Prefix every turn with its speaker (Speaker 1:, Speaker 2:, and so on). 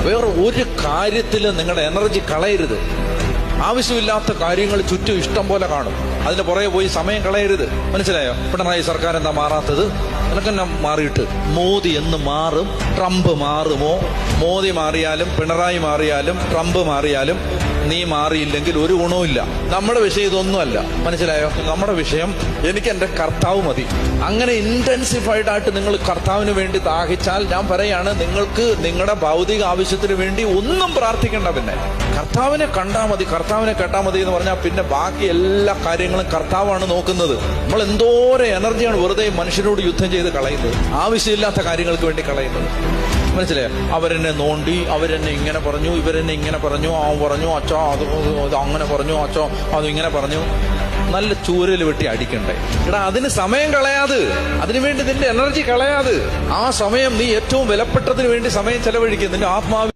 Speaker 1: വേറെ ഒരു കാര്യത്തിലും നിങ്ങളുടെ എനർജി കളയരുത്. ആവശ്യമില്ലാത്ത കാര്യങ്ങൾ ചുറ്റും ഇഷ്ടം പോലെ കാണും, അതിന് പുറകെ പോയി സമയം കളയരുത്. മനസ്സിലായോ? പിണറായി സർക്കാർ എന്താ മാറാത്തത്? നിനക്കെന്നെ മാറിയിട്ട് മോദി എന്ന് മാറും? ട്രംപ് മാറുമോ? മോദി മാറിയാലും പിണറായി മാറിയാലും ട്രംപ് മാറിയാലും നീ മാറിയില്ലെങ്കിൽ ഒരു ഗുണവുമില്ല. നമ്മുടെ വിഷയം ഇതൊന്നുമല്ല. മനസ്സിലായോ? നമ്മുടെ വിഷയം എനിക്ക് എന്റെ കർത്താവ് മതി. അങ്ങനെ ഇന്റൻസിഫൈഡ് ആയിട്ട് നിങ്ങൾ കർത്താവിന് വേണ്ടി ദാഹിച്ചാൽ ഞാൻ പറയാണ്, നിങ്ങൾക്ക് നിങ്ങളുടെ ഭൗതിക ആവശ്യത്തിന് വേണ്ടി ഒന്നും പ്രാർത്ഥിക്കേണ്ട. പിന്നെ കർത്താവിനെ കണ്ടാൽ മതി, കർത്താവിനെ കേട്ടാൽ മതി എന്ന് പറഞ്ഞാൽ പിന്നെ ബാക്കി എല്ലാ കാര്യങ്ങളും കർത്താവാണ് നോക്കുന്നത്. നമ്മൾ എന്തോരം എനർജിയാണ് വെറുതെ മനുഷ്യരോട് യുദ്ധം ചെയ്ത് കളയുന്നത്, ആവശ്യമില്ലാത്ത കാര്യങ്ങൾക്ക് വേണ്ടി കളയുന്നത്. മനസ്സിലായോ? അവരെന്നെ നോണ്ടി, അവരെന്നെ ഇങ്ങനെ പറഞ്ഞു, ഇവരെന്നെ ഇങ്ങനെ പറഞ്ഞു, അവൻ പറഞ്ഞു അച്ഛോ അത് അങ്ങനെ പറഞ്ഞു, അച്ഛോ അത് ഇങ്ങനെ പറഞ്ഞു. നല്ല ചൂരൽ വെട്ടി അടിക്കണ്ടേ? എടാ, അതിന് സമയം കളയാത്, അതിനുവേണ്ടി നിന്റെ എനർജി കളയാത്. ആ സമയം നീ ഏറ്റവും വിലപ്പെട്ടതിന് വേണ്ടി സമയം ചെലവഴിക്കുക. നിന്റെ ആത്മാവ്